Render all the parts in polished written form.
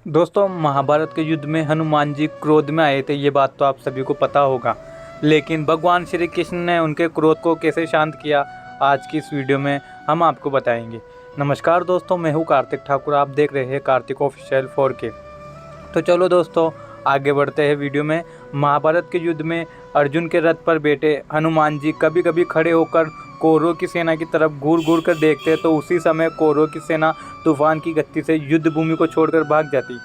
दोस्तों, महाभारत के युद्ध में हनुमान जी क्रोध में आए थे, ये बात तो आप सभी को पता होगा। लेकिन भगवान श्री कृष्ण ने उनके क्रोध को कैसे शांत किया, आज की इस वीडियो में हम आपको बताएंगे। नमस्कार दोस्तों, मैं हूँ कार्तिक ठाकुर। आप देख रहे हैं कार्तिक ऑफिशियल 4K। तो चलो दोस्तों, आगे बढ़ते हैं वीडियो में। महाभारत के युद्ध में अर्जुन के रथ पर बैठे हनुमान जी कभी कभी खड़े होकर कौरवों की सेना की तरफ घूर घूर कर देखते, तो उसी समय कौरवों की सेना तूफान की गति से युद्ध भूमि को छोड़कर भाग जाती।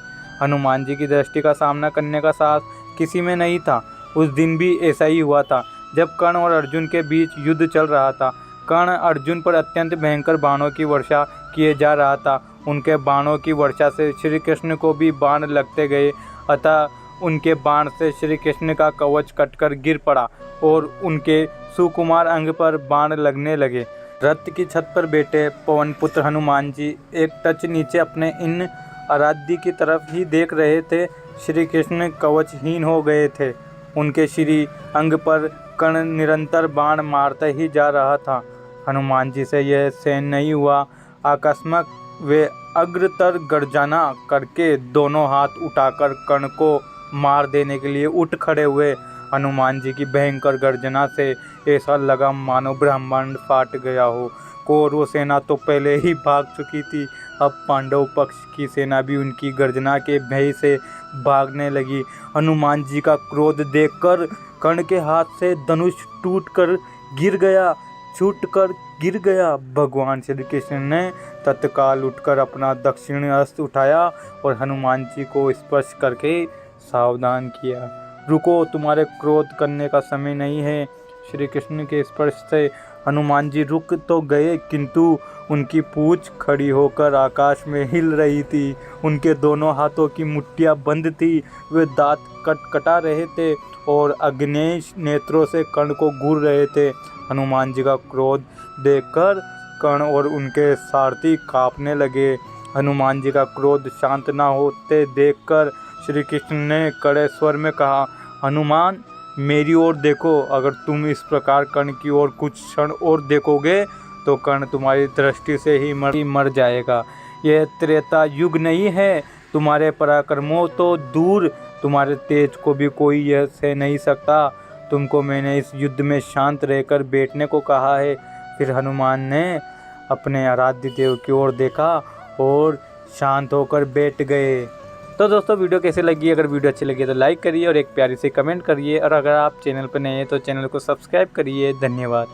हनुमान जी की दृष्टि का सामना करने का साहस किसी में नहीं था। उस दिन भी ऐसा ही हुआ था, जब कर्ण और अर्जुन के बीच युद्ध चल रहा था। कर्ण अर्जुन पर अत्यंत भयंकर बाणों की वर्षा किए जा रहा था। उनके बाणों की वर्षा से श्री कृष्ण को भी बाण लगते गए, अतः उनके बाण से श्री कृष्ण का कवच कटकर गिर पड़ा और उनके सुकुमार अंग पर बाण लगने लगे। रथ की छत पर बैठे पवन पुत्र हनुमान जी एक टच नीचे अपने इन आराध्य की तरफ ही देख रहे थे। श्री कृष्ण कवचहीन हो गए थे। उनके श्री अंग पर कर्ण निरंतर बाण मारता ही जा रहा था। हनुमान जी से यह सहन नहीं हुआ। आकस्मिक वे अग्रतर गर्जना करके दोनों हाथ उठाकर कर्ण को मार देने के लिए उठ खड़े हुए। हनुमान जी की भयंकर गर्जना से ऐसा लगा मानो ब्रह्मांड फाट गया हो। कौरव सेना तो पहले ही भाग चुकी थी, अब पांडव पक्ष की सेना भी उनकी गर्जना के भय से भागने लगी। हनुमान जी का क्रोध देखकर कर्ण के हाथ से धनुष टूटकर गिर गया, छूटकर गिर गया। भगवान श्री कृष्ण ने तत्काल उठकर अपना दक्षिणी हस्त उठाया और हनुमान जी को स्पर्श करके सावधान किया। रुको, तुम्हारे क्रोध करने का समय नहीं है। श्री कृष्ण के स्पर्श से हनुमान जी रुक तो गए, किंतु उनकी पूंछ खड़ी होकर आकाश में हिल रही थी। उनके दोनों हाथों की मुट्ठियां बंद थी। वे दांत कटा रहे थे और अग्नेय नेत्रों से कर्ण को घूर रहे थे। हनुमान जी का क्रोध देखकर कर्ण और उनके सारथी कांपने लगे। हनुमान जी का क्रोध शांत न होते देखकर श्री कृष्ण ने कड़े स्वर में कहा, हनुमान, मेरी ओर देखो। अगर तुम इस प्रकार कर्ण की ओर कुछ क्षण और देखोगे तो कर्ण तुम्हारी दृष्टि से ही मर जाएगा। यह त्रेता युग नहीं है। तुम्हारे पराक्रमों तो दूर, तुम्हारे तेज को भी कोई यह सह नहीं सकता। तुमको मैंने इस युद्ध में शांत रहकर बैठने को कहा है। फिर हनुमान ने अपने आराध्य देव की ओर देखा और शांत होकर बैठ गए। तो दोस्तों, वीडियो कैसे लगी? अगर वीडियो अच्छी लगी तो लाइक करिए और एक प्यारी सी कमेंट करिए, और अगर आप चैनल पर नए हैं तो चैनल को सब्सक्राइब करिए। धन्यवाद।